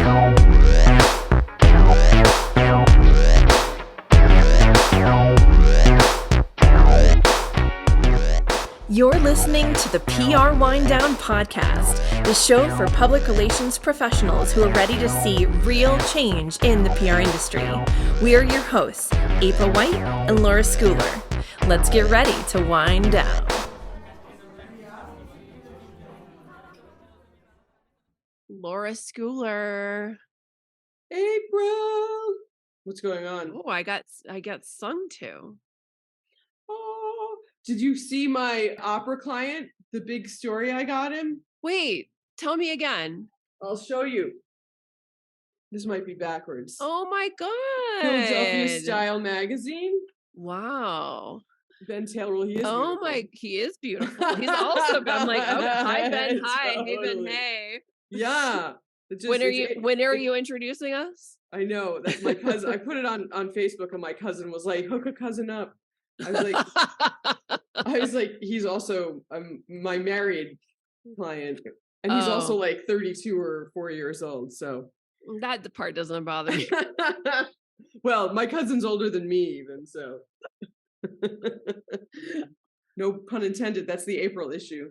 You're listening to the PR Wind Down Podcast, the show for public relations professionals who are ready to see real change in the PR industry. We are your hosts, April White and Laura Schooler. Let's get ready to wind down. Laura Schooler. April. What's going on? Oh, I got sung to. Oh, did you see my opera client? The big story I got him? Wait, tell me again. I'll show you. This might be backwards. Oh my God. Philadelphia Style Magazine. Wow. Ben Taylor, he is beautiful. He is beautiful. He's also, I'm like, oh, hi Ben, hi, totally. Hey Ben, hey. Yeah. When are you introducing us? I know, that's my cousin. I put it on Facebook and my cousin was like, hook a cousin up. I was like, he's also my married client, and he's also like 32 or 4 years old. So that part doesn't bother me. Well, my cousin's older than me, even so. No pun intended. That's the April issue.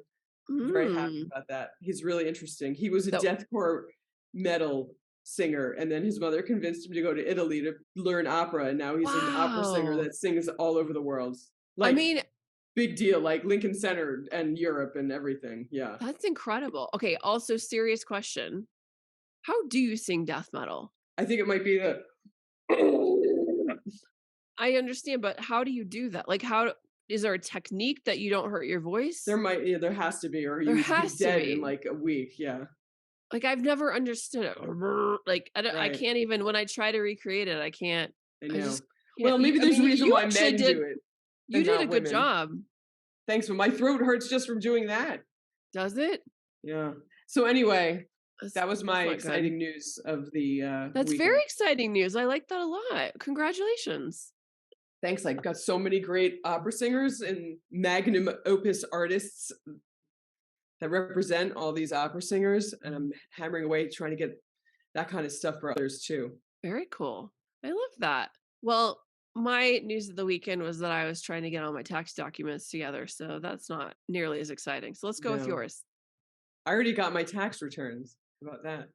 I'm very happy about that. He's really interesting. He was a deathcore metal singer, and then his mother convinced him to go to Italy to learn opera, and now he's an opera singer that sings all over the world. Like, I mean, big deal, like Lincoln Center and Europe and everything. Yeah, that's incredible. Okay, also serious question: how do you sing death metal? I think it might be the. I understand, but how do you do that? Like, how is there a technique that you don't hurt your voice? There has to be, or you'd be dead in like a week. Yeah. Like, I've never understood it. Like, I can't even, when I try to recreate it, I can't. I know. Well, maybe there's a reason why men do it. You did a good job. Thanks, but my throat hurts just from doing that. Does it? Yeah. So anyway, that was my exciting news of the That's weekend. Very exciting news. I like that a lot. Congratulations. Thanks. I've got so many great opera singers and magnum opus artists that represent all these opera singers, and I'm hammering away trying to get that kind of stuff for others too. Very cool. I love that. Well, my news of the weekend was that I was trying to get all my tax documents together, so that's not nearly as exciting. So let's go with yours. I already got my tax returns. How about that?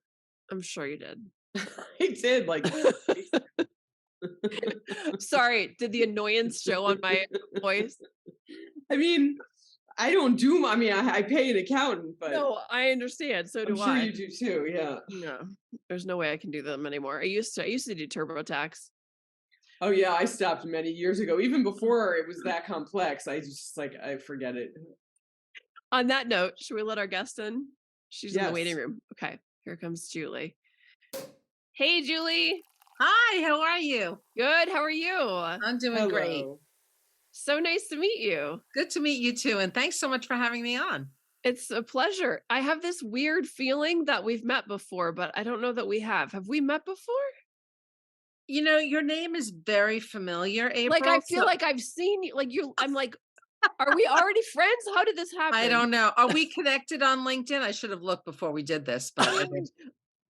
I'm sure you did. I did, like. Sorry, did the annoyance show on my voice? I mean, I don't do. I mean, I pay an accountant, but no, I understand. So do I. I'm sure you do too. Yeah. No, there's no way I can do them anymore. I used to do TurboTax. Oh yeah, I stopped many years ago. Even before it was that complex, I just I forget it. On that note, should we let our guest in? She's in the waiting room. Okay, here comes Julie. Hey, Julie. Hi, how are you? Good. How are you? I'm doing great. So nice to meet you. Good to meet you too. And thanks so much for having me on. It's a pleasure. I have this weird feeling that we've met before, but I don't know that we have. Have we met before? You know, your name is very familiar, April. Like, I feel like I've seen you. Like, I'm like, are we already friends? How did this happen? I don't know. Are we connected on LinkedIn? I should have looked before we did this, but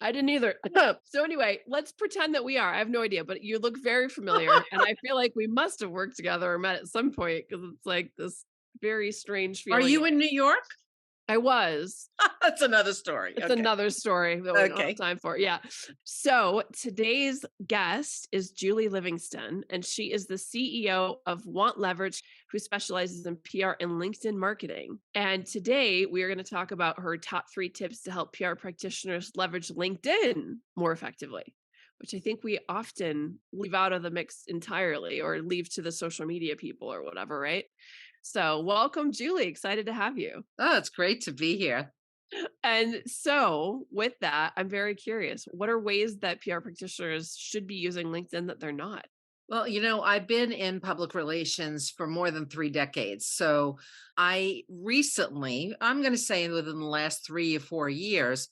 I didn't either. So anyway, let's pretend that we are. I have no idea, but you look very familiar. And I feel like we must have worked together or met at some point because it's like this very strange feeling. Are you in New York? I was. That's another story. It's another story that we don't have time for. Yeah. So today's guest is Julie Livingston, and she is the CEO of Want Leverage, who specializes in PR and LinkedIn marketing. And today we are going to talk about her top 3 tips to help PR practitioners leverage LinkedIn more effectively, which I think we often leave out of the mix entirely or leave to the social media people or whatever, right? So welcome, Julie. Excited to have you. Oh, it's great to be here. And so with that, I'm very curious. What are ways that PR practitioners should be using LinkedIn that they're not? Well, you know, I've been in public relations for more than 3 decades. So I recently, I'm going to say within the last 3 or 4 years,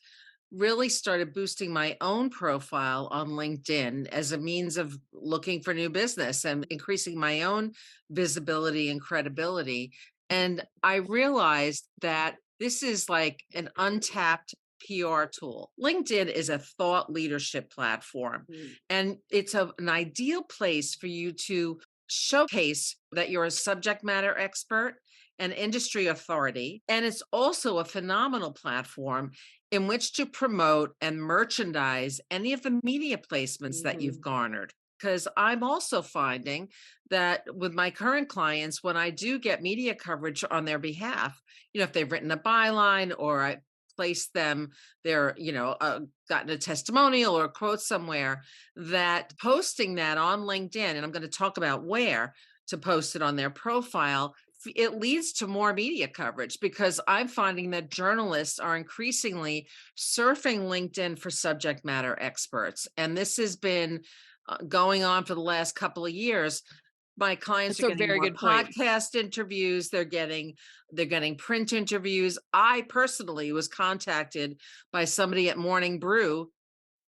really started boosting my own profile on LinkedIn as a means of looking for new business and increasing my own visibility and credibility. And I realized that this is like an untapped PR tool. LinkedIn is a thought leadership platform, and it's an ideal place for you to showcase that you're a subject matter expert and industry authority. And it's also a phenomenal platform in which to promote and merchandise any of the media placements that you've garnered. Because I'm also finding that with my current clients, when I do get media coverage on their behalf, if they've written a byline or I placed them, they're, gotten a testimonial or a quote somewhere, that posting that on LinkedIn, and I'm going to talk about where to post it on their profile, it leads to more media coverage, because I'm finding that journalists are increasingly surfing LinkedIn for subject matter experts. And this has been going on for the last couple of years. My clients are getting more podcast interviews. They're getting print interviews. I personally was contacted by somebody at Morning Brew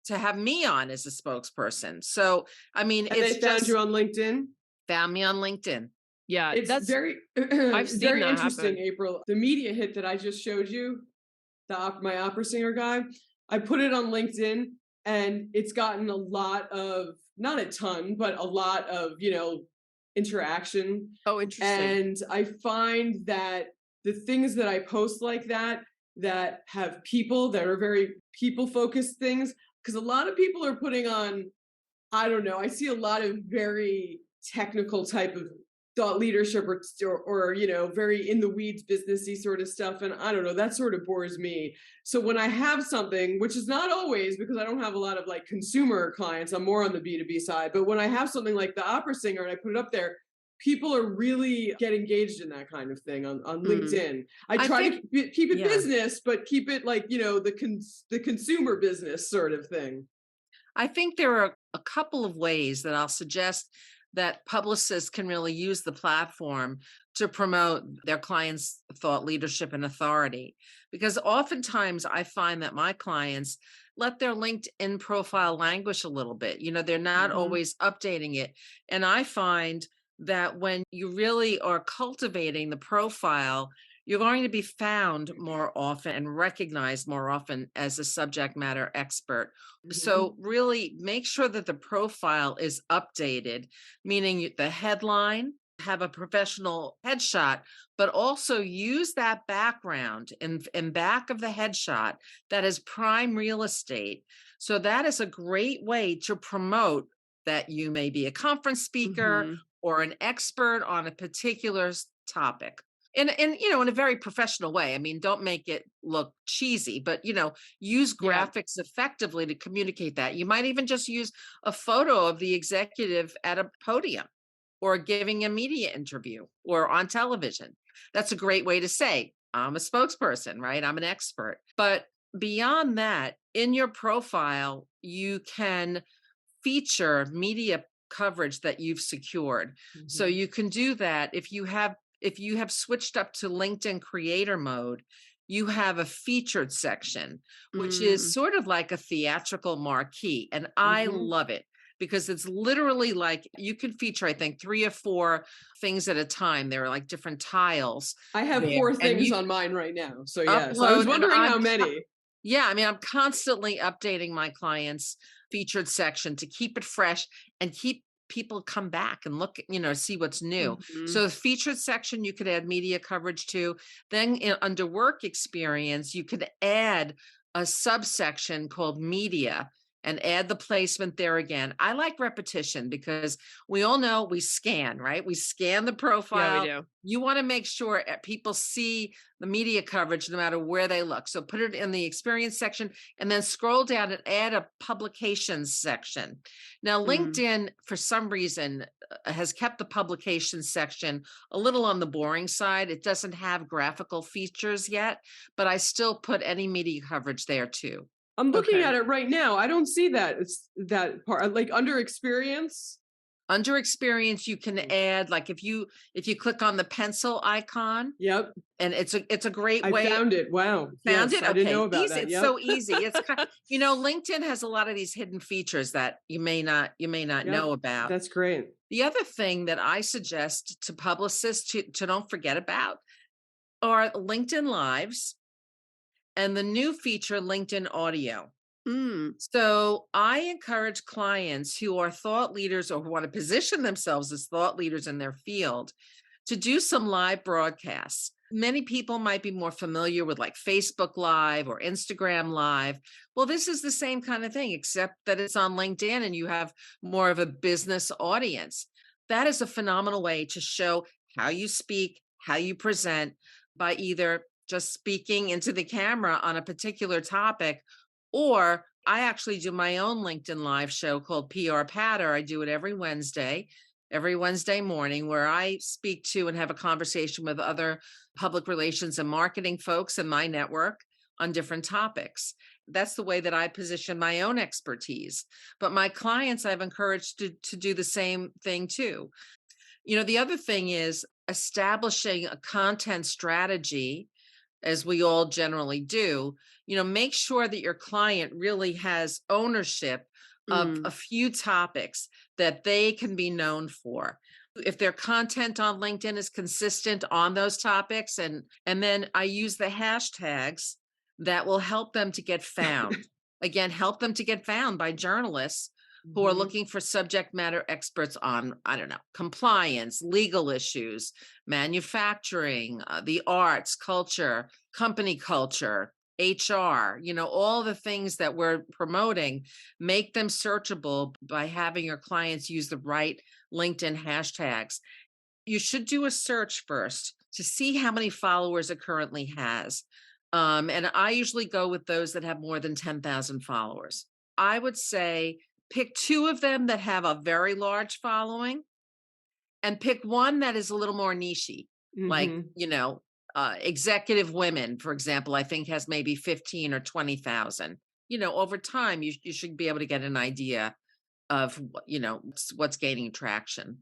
to have me on as a spokesperson. So, I mean, and they found you on LinkedIn? Found me on LinkedIn. Yeah, it's very, I've seen very interesting, happen. April. The media hit that I just showed you, my opera singer guy, I put it on LinkedIn, and it's gotten a lot of, not a ton, but a lot of, interaction. Oh, interesting. And I find that the things that I post like that have people that are very people focused things, because a lot of people are putting on, I don't know, I see a lot of very technical type of thought leadership or very in the weeds businessy sort of stuff, and I don't know, that sort of bores me. So when I have something, which is not always, because I don't have a lot of like consumer clients, I'm more on the B2B side, but when I have something like the opera singer and I put it up there, people are really get engaged in that kind of thing on LinkedIn. I try to keep it business, but keep it like the consumer business sort of thing. I think there are a couple of ways that I'll suggest that publicists can really use the platform to promote their clients' thought leadership and authority. Because oftentimes I find that my clients let their LinkedIn profile languish a little bit. They're not always updating it. And I find that when you really are cultivating the profile, you're going to be found more often and recognized more often as a subject matter expert. So really make sure that the profile is updated, meaning the headline, have a professional headshot, but also use that background in back of the headshot that is prime real estate. So that is a great way to promote that you may be a conference speaker or an expert on a particular topic. In a very professional way. I mean, don't make it look cheesy, but use graphics effectively to communicate that. You might even just use a photo of the executive at a podium or giving a media interview or on television. That's a great way to say, I'm a spokesperson, right? I'm an expert. But beyond that, in your profile, you can feature media coverage that you've secured. So you can do that if you have switched up to LinkedIn creator mode. You have a featured section, which is sort of like a theatrical marquee. And I love it because it's literally like you can feature, I think, 3 or 4 things at a time. There are like different tiles. I have 4 things on mine right now. So yes, I was wondering how many. Yeah, I mean, I'm constantly updating my clients' featured section to keep it fresh and keep people come back and look, see what's new. So the featured section, you could add media coverage to. Then under work experience, you could add a subsection called media and add the placement there again. I like repetition because we all know we scan, right? We scan the profile. Yeah, we do. You want to make sure people see the media coverage no matter where they look. So put it in the experience section and then scroll down and add a publications section. Now, LinkedIn, for some reason, has kept the publications section a little on the boring side. It doesn't have graphical features yet, but I still put any media coverage there too. I'm looking at it right now. I don't see that. It's that part, like under experience. Under experience, you can add, like if you click on the pencil icon. Yep. And it's a great way. I found it. Wow. Found it? Okay. I didn't know about easy. that. It's so easy. It's kind of, LinkedIn has a lot of these hidden features that you may not know about. That's great. The other thing that I suggest to publicists to don't forget about are LinkedIn Lives and the new feature, LinkedIn Audio. Mm. So I encourage clients who are thought leaders or who want to position themselves as thought leaders in their field to do some live broadcasts. Many people might be more familiar with like Facebook Live or Instagram Live. Well, this is the same kind of thing, except that it's on LinkedIn and you have more of a business audience. That is a phenomenal way to show how you speak, how you present by either just speaking into the camera on a particular topic, or I actually do my own LinkedIn Live show called PR Patter. I do it every Wednesday morning, where I speak to and have a conversation with other public relations and marketing folks in my network on different topics. That's the way that I position my own expertise. But my clients, I've encouraged to do the same thing too. The other thing is establishing a content strategy, as we all generally do. Make sure that your client really has ownership of a few topics that they can be known for. If their content on LinkedIn is consistent on those topics, and then I use the hashtags that will help them to get found. Again, help them to get found by journalists who are looking for subject matter experts on, I don't know, compliance, legal issues, manufacturing, the arts, culture, company culture, HR, all the things that we're promoting. Make them searchable by having your clients use the right LinkedIn hashtags. You should do a search first to see how many followers it currently has. And I usually go with those that have more than 10,000 followers. I would say pick 2 of them that have a very large following, and pick one that is a little more niche-y, like, executive women, for example, I think has maybe 15 or 20,000. Over time, you should be able to get an idea of, what's gaining traction.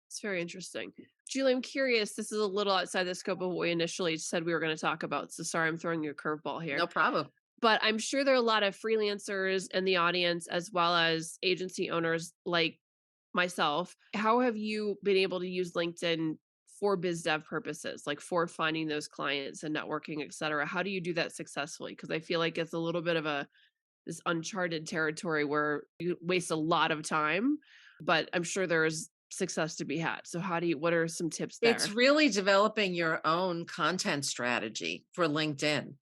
It's very interesting. Julie, I'm curious, this is a little outside the scope of what we initially said we were going to talk about. So sorry, I'm throwing you a curveball here. No problem. But I'm sure there are a lot of freelancers in the audience, as well as agency owners like myself. How have you been able to use LinkedIn for biz dev purposes, like for finding those clients and networking, et cetera? How do you do that successfully? Because I feel like it's a little bit of this uncharted territory where you waste a lot of time, but I'm sure there's success to be had. So what are some tips there? It's really developing your own content strategy for LinkedIn.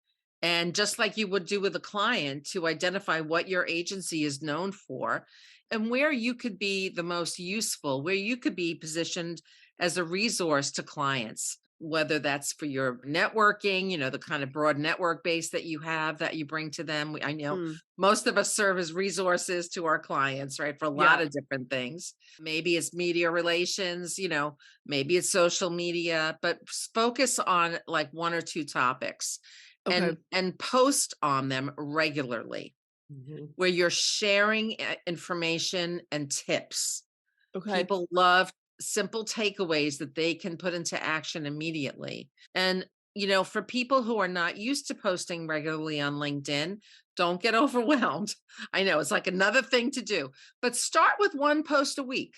And just like you would do with a client, to identify what your agency is known for and where you could be the most useful, where you could be positioned as a resource to clients, whether that's for your networking, the kind of broad network base that you have that you bring to them. I know most of us serve as resources to our clients, right? For a lot of different things. Maybe it's media relations, maybe it's social media, but focus on like 1 or 2 topics. Okay. And post on them regularly, where you're sharing information and tips. Okay. People love simple takeaways that they can put into action immediately. And, for people who are not used to posting regularly on LinkedIn, don't get overwhelmed. I know it's like another thing to do, but start with 1 post a week,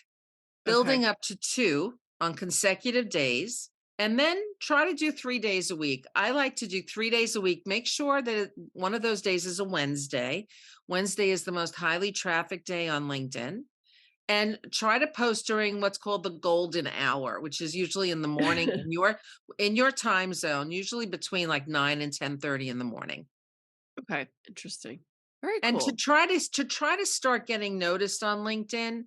building up to 2 on consecutive days. And then try to do 3 days a week. I like to do 3 days a week. Make sure that one of those days is a Wednesday. Wednesday is the most highly trafficked day on LinkedIn. And try to post during what's called the golden hour, which is usually in the morning in your time zone, usually between like 9 and 10:30 in the morning. Okay, interesting. Very cool. And to try to start getting noticed on LinkedIn,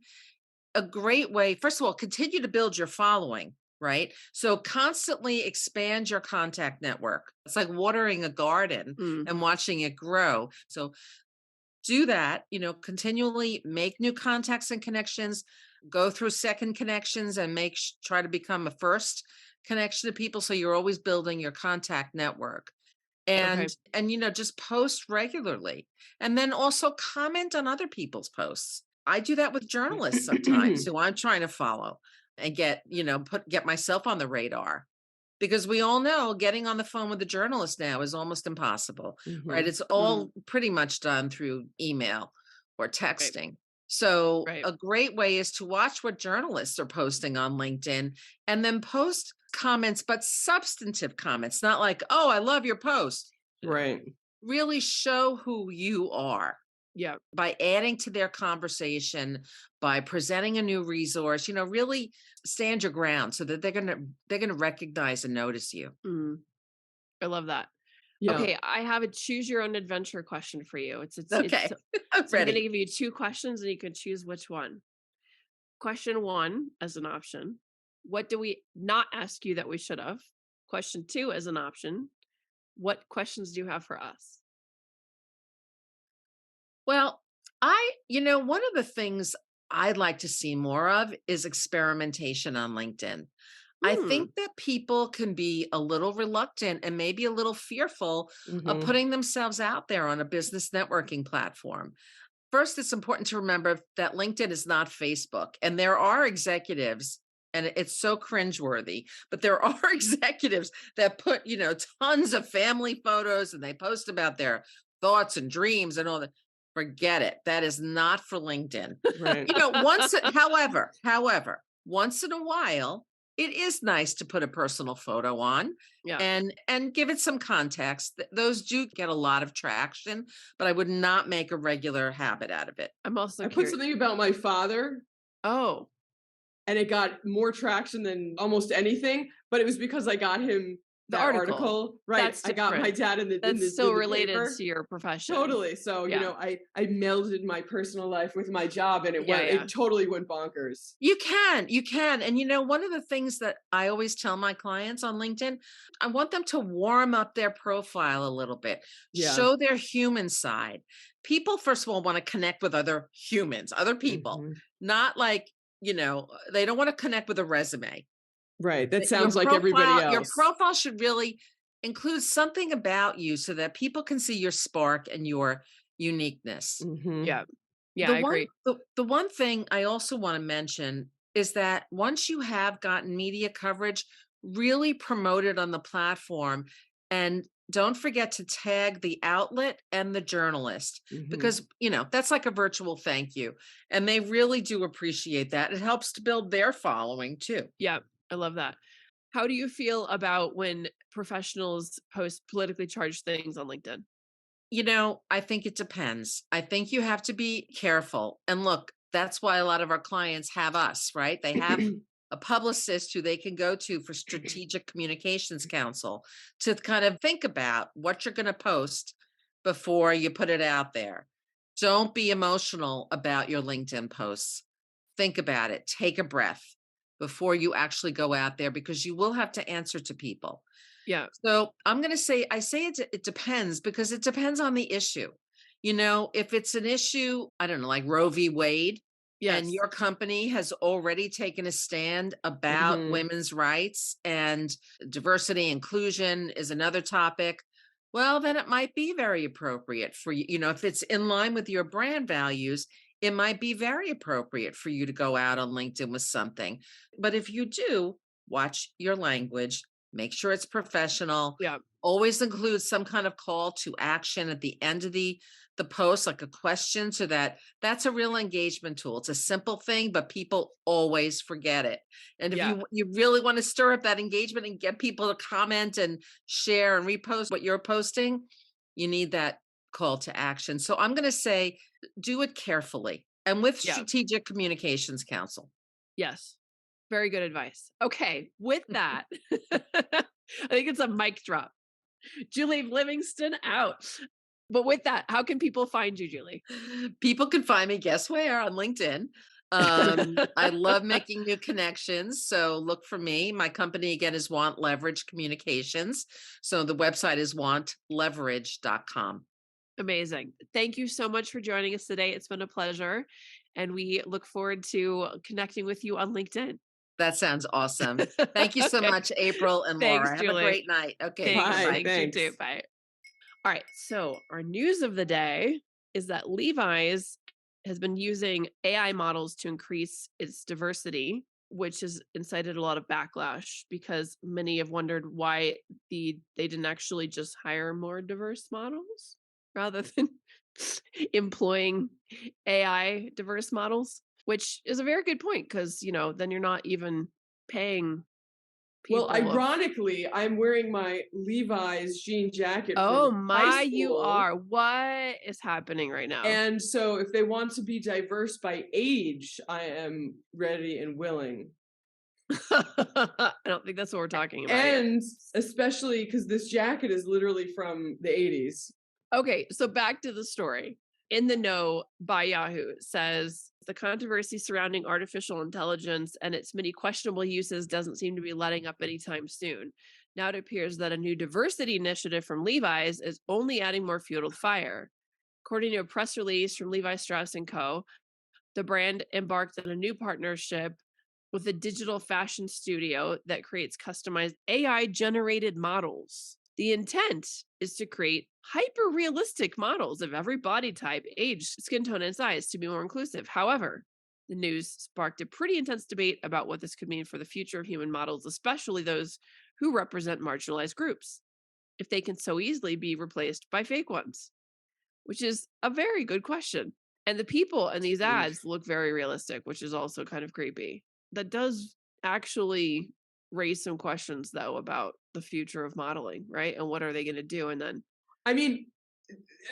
a great way, first of all, continue to build your following. Right? So constantly expand your contact network. It's like watering a garden and watching it grow. So do that, continually make new contacts and connections, go through second connections and try to become a first connection to people. So you're always building your contact network. And just post regularly. And then also comment on other people's posts. I do that with journalists sometimes who I'm trying to follow and get myself on the radar, because we all know getting on the phone with the journalist now is almost impossible, right? It's all pretty much done through email or texting. Right. So a great way is to watch what journalists are posting on LinkedIn and then post comments, but substantive comments, not like, oh, I love your post. Right. really show who you are Yeah. by adding to their conversation, by presenting a new resource, really stand your ground so that they're going to recognize and notice you. Mm, I love that. Yeah. Okay, I have a choose your own adventure question for you. It's Okay. I'm so I'm going to ready. give you 2 questions and you can choose which one. Question 1 as an option. What do we not ask you that we should have? Question 2 as an option. What questions do you have for us? Well, one of the things I'd like to see more of is experimentation on LinkedIn. I Hmm. think that people can be a little reluctant and maybe a little fearful of Hmm. putting themselves out there on a business networking platform. First, it's important to remember that LinkedIn is not Facebook, and there are executives, and it's so cringeworthy, but there are executives that put, tons of family photos and they post about their thoughts and dreams and all that. Forget it. That is not for LinkedIn. Right. However, once in a while, it is nice to put a personal photo on Yeah. and give it some context. Those do get a lot of traction, but I would not make a regular habit out of it. I'm also I put curious. something about my father Oh, and it got more traction than almost anything, but it was because I got him the that article. article. Right. That's I got my different. dad in the That's still in the related paper. to your profession. Totally. So, Yeah. I melded my personal life with my job and Yeah. it totally went bonkers. You can. And one of the things that I always tell my clients on LinkedIn, I want them to warm up their profile a little bit, Yeah. show their human side. People, first of all, want to connect with other humans, other people, Mhm. not like, they don't want to connect with a resume. Right. That Your sounds like everybody profile, your else. profile should really include something about you so that people can see your spark and your uniqueness. Mhm. Yeah. Yeah, The I one agree. the one thing I also want to mention is that once you have gotten media coverage, really promote it on the platform and don't forget to tag the outlet and the journalist Mhm. because, that's like a virtual thank you. And they really do appreciate that. It helps to build their following too. Yeah, I love that. How do you feel about when professionals post politically charged things on LinkedIn? I think it depends. I think you have to be careful. And look, that's why a lot of our clients have us, right? They have a publicist who they can go to for strategic communications counsel to kind of think about what you're going to post before you put it out there. Don't be emotional about your LinkedIn posts. Think about it. Take a breath before you actually go out there because you will have to answer to people. Yeah. So I'm going to say, I say it depends because it depends on the issue. If it's an issue, I don't know, like Roe v. Wade, and Yes. your company has already taken a stand about Mhm. women's rights and diversity inclusion is another topic. Well, then it might be very appropriate for you. If it's in line with your brand values, it might be very appropriate for you to go out on LinkedIn with something. But if you do, watch your language, make sure it's professional. Yeah. Always include some kind of call to action at the end of the post, like a question, so that's a real engagement tool. It's a simple thing, but people always forget it. And if Yeah. you really want to stir up that engagement and get people to comment and share and repost what you're posting, you need that call to action. So I'm going to say do it carefully and with Yeah. strategic communications counsel. Yes. Very good advice. Okay. With that, I think it's a mic drop. Julie Livingston out. But with that, how can people find you, Julie? People can find me, guess where? On LinkedIn. I love making new connections. So look for me. My company again is Want Leverage Communications. So the website is wantleverage.com. Amazing. Thank you so much for joining us today. It's been a pleasure. And we look forward to connecting with you on LinkedIn. That sounds awesome. Thank you so Okay. much, April and Thanks, Laura. Have a Julie. great night. Okay, Thanks. Bye. bye-bye. Thanks, you too. Thanks. Bye. All right. So, our news of the day is that Levi's has been using AI models to increase its diversity, which has incited a lot of backlash because many have wondered why they didn't actually just hire more diverse models rather than employing AI diverse models, which is a very good point because, then you're not even paying Well, ironically, I'm wearing my Levi's jean jacket Oh from my, high you school. are. What is happening right now? And so if they want to be diverse by age, I am ready and willing. I don't think that's what we're talking about. And especially because this jacket is literally from the 80s. Okay, so back to the story. In the Know by Yahoo says the controversy surrounding artificial intelligence and its many questionable uses doesn't seem to be letting up anytime soon. Now it appears that a new diversity initiative from Levi's is only adding more fuel to the fire. According to a press release from Levi Strauss & Co., the brand embarked on a new partnership with a digital fashion studio that creates customized AI-generated models. The intent is to create hyper-realistic models of every body type, age, skin tone, and size to be more inclusive. However, the news sparked a pretty intense debate about what this could mean for the future of human models, especially those who represent marginalized groups, if they can so easily be replaced by fake ones, which is a very good question. And the people in these ads look very realistic, which is also kind of creepy. That does actually raise some questions, though, about the future of modeling, right? And what are they going to do? And then, I mean,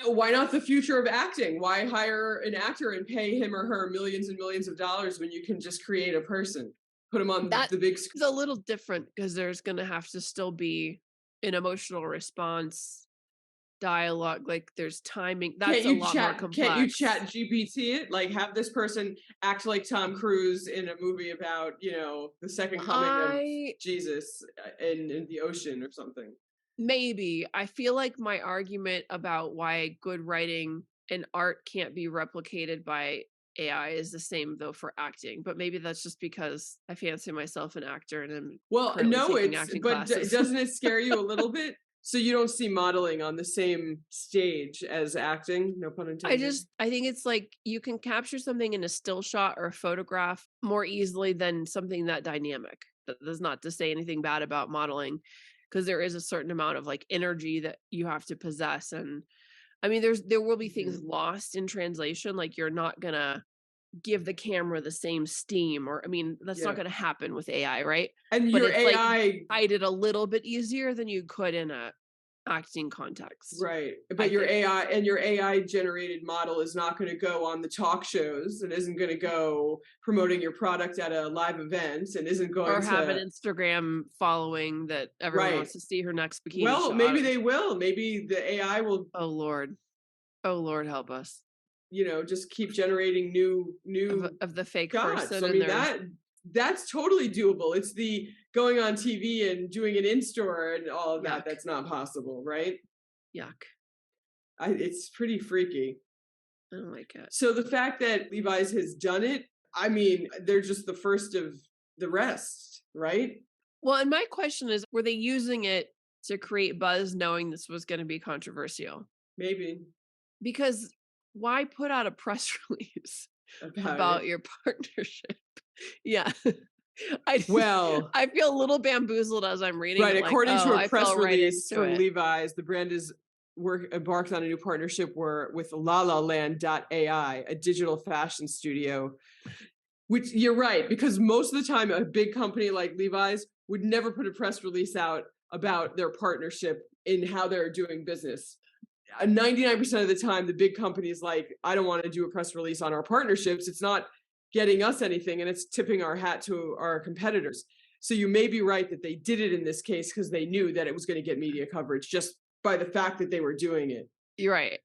why not the future of acting? Why hire an actor and pay him or her millions and millions of dollars when you can just create a person, put them on the big screen? It's a little different because there's going to have to still be an emotional response, dialogue, like there's timing. That's a lot more complex. Can't you chat GPT it? Like have this person act like Tom Cruise in a movie about, the second coming of Jesus in the ocean or something. Maybe. I feel like my argument about why good writing and art can't be replicated by AI is the same though for acting, but maybe that's just because I fancy myself an actor and I'm doesn't it scare you a little bit? So you don't see modeling on the same stage as acting, no pun intended. I think it's like you can capture something in a still shot or a photograph more easily than something that dynamic. That's not to say anything bad about modeling, because there is a certain amount of like energy that you have to possess. And I mean, there will be things lost in translation. Like you're not gonna give the camera the same steam, or I mean, that's not gonna happen with AI, right? And but your it's AI like hide it a little bit easier than you could in a acting context. Right. But your AI generated model is not going to go on the talk shows and isn't going to go promoting your product at a live event and isn't going to have an Instagram following that everyone wants to see her next bikini shot. Maybe they will. Maybe the AI will. Oh Lord help us. Just keep generating new of the fake shots. person. I mean, that's totally doable. It's the going on TV and doing an in-store and all of that. That's not possible, right? Yuck. It's pretty freaky. I don't like it. So the fact that Levi's has done it, I mean, they're just the first of the rest, right? Well, and my question is, were they using it to create buzz knowing this was going to be controversial? Maybe. Because why put out a press release about your partnership? Yeah. I feel a little bamboozled as I'm reading. Right. It, according to a press release from Levi's, the brand is embarked on a new partnership with LaLaLand.ai, a digital fashion studio. Which you're right, because most of the time a big company like Levi's would never put a press release out about their partnership in how they're doing business. 99% of the time, the big company is like, I don't want to do a press release on our partnerships. It's not getting us anything, and it's tipping our hat to our competitors. So you may be right that they did it in this case because they knew that it was going to get media coverage just by the fact that they were doing it. You're right.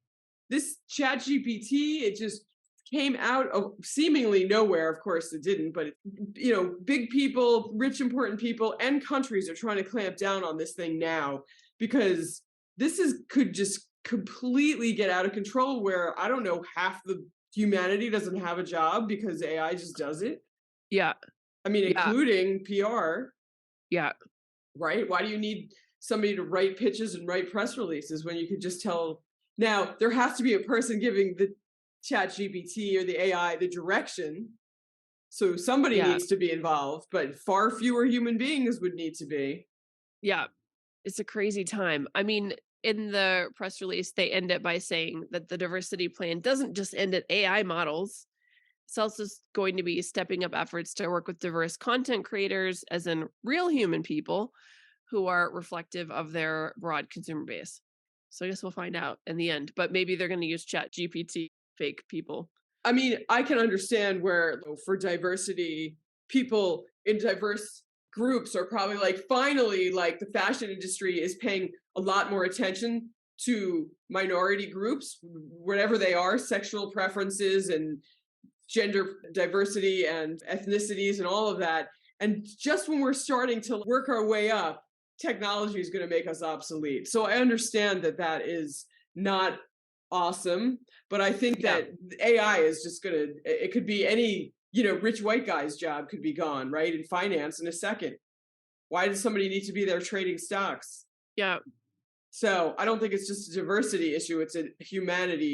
This ChatGPT, it just came out of seemingly nowhere. Of course it didn't, but big people, rich, important people, and countries are trying to clamp down on this thing now because this could just completely get out of control where, I don't know, half the humanity doesn't have a job because AI just does it. Yeah. I mean, including PR. Yeah. Right? Why do you need somebody to write pitches and write press releases when you could just tell? Now, there has to be a person giving the ChatGPT or the AI the direction. So somebody needs to be involved, but far fewer human beings would need to be. Yeah. It's a crazy time. I mean, in the press release, they end it by saying that the diversity plan doesn't just end at AI models. It's also going to be stepping up efforts to work with diverse content creators, as in real human people who are reflective of their broad consumer base. So I guess we'll find out in the end, but maybe they're going to use Chat GPT, fake people. I mean, I can understand where for diversity, people in diverse groups are probably like, finally, like the fashion industry is paying a lot more attention to minority groups, whatever they are, sexual preferences and gender diversity and ethnicities and all of that. And just when we're starting to work our way up, technology is going to make us obsolete. So I understand that that is not awesome, but I think that AI is just going to, it could be any, rich white guy's job could be gone, right? In finance in a second. Why does somebody need to be there trading stocks? Yeah. So I don't think it's just a diversity issue. It's a humanity